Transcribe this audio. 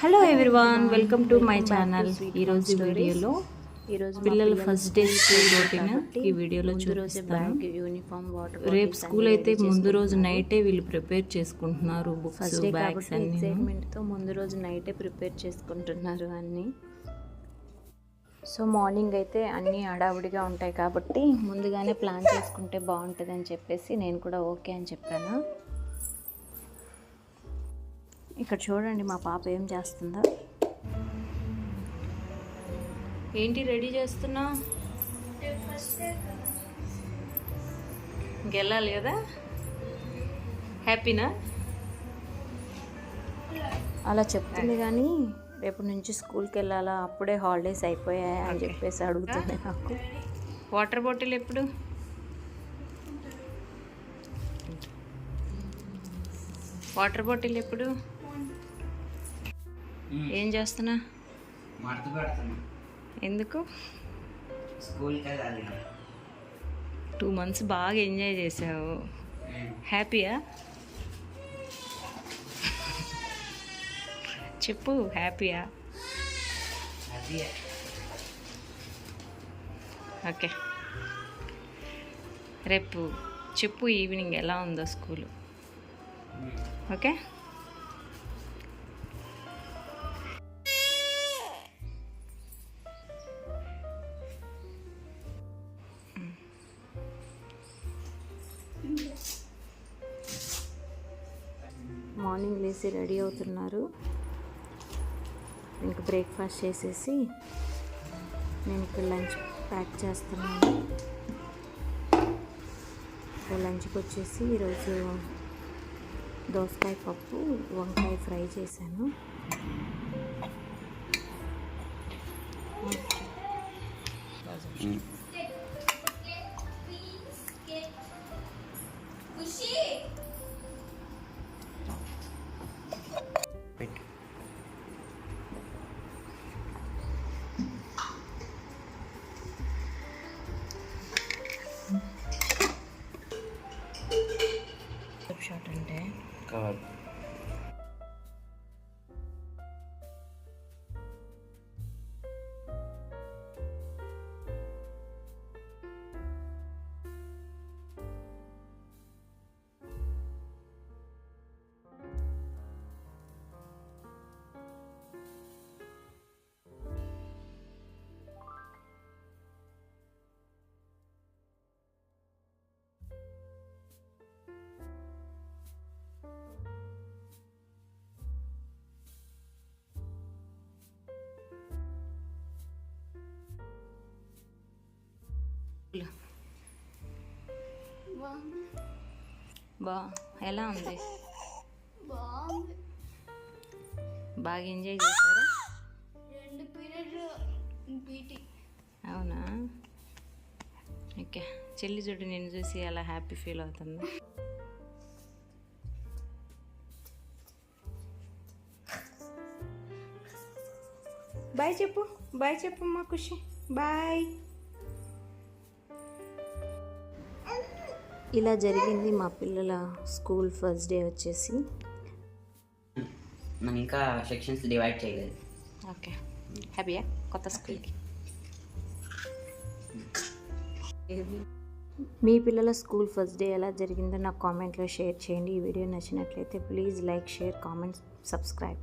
Hello everyone, welcome to my channel. ఈరోజు వీడియోలో పిల్లల ఫస్ట్ డే స్కూల్ రొటీన్ ఈ వీడియోలో చూపిస్తాను. రేపు స్కూల్ అయితే ముందు రోజు నైటే వీళ్ళు ప్రిపేర్ చేసుకుంటున్నారు బుక్స్, బ్యాగ్స్ అన్ని. ఎక్సైట్మెంట్తో ముందు రోజు నైటే ప్రిపేర్ చేసుకుంటున్నారు అన్నీ. సో మార్నింగ్ అయితే అన్నీ హడావుడిగా ఉంటాయి కాబట్టి ముందుగానే ప్లాన్ చేసుకుంటే బాగుంటుంది అని చెప్పేసి నేను కూడా ఓకే అని చెప్పాను. ఇక్కడ చూడండి మా పాప ఏం చేస్తుందో. ఏంటి రెడీ చేస్తున్నా? ఇంకెళ్ళాలి కదా, హ్యాపీనా? అలా చెప్తుంది కానీ రేపు నుంచి స్కూల్కి వెళ్ళాలా, అప్పుడే హాలిడేస్ అయిపోయాయి అని చెప్పేసి అడుగుతుంది నాకు. వాటర్ బాటిల్ ఎప్పుడు? వాటర్ బాటిల్ ఎప్పుడు? ఏం చేస్తున్నా? ఎందుకు? 2 months బాగా ఎంజాయ్ చేసావు, హ్యాపీయా? చెప్పు, హ్యాపీయా? ఓకే, రేపు చెప్పు ఈవినింగ్ ఎలా ఉందో స్కూలు. ఓకే, మార్నింగ్ లేచి రెడీ అవుతున్నారు. ఇంక బ్రేక్ఫాస్ట్ చేసేసి నేను ఇప్పుడు లంచ్ ప్యాక్ చేస్తున్నాను. లంచ్కి వచ్చేసి ఈరోజు దోసకాయ పప్పు, వంకాయ ఫ్రై చేశాను. షాట్ అంటే ఎలా ఉంది? బాగా ఎంజాయ్ చేశారా? అవునా? ఓకే, చెల్లి చూడు నేను చూసి అలా హ్యాపీ ఫీల్ అవుతుంది. బాయ్ చెప్పు, బాయ్ చెప్పు మా ఖుషి, బాయ్. ఇలా జరిగింది మా పిల్లల స్కూల్ ఫస్ట్ డే వచ్చేసి. మనం ఇంకా సెక్షన్స్ డివైడ్ చేయలేదు. ఓకే, హ్యాపీయా కొత్త స్కూల్కి? మీ పిల్లల స్కూల్ ఫస్ట్ డే ఎలా జరిగిందో నాకు కామెంట్లో షేర్ చేయండి. ఈ వీడియో నచ్చినట్లయితే please like, share, comment, subscribe.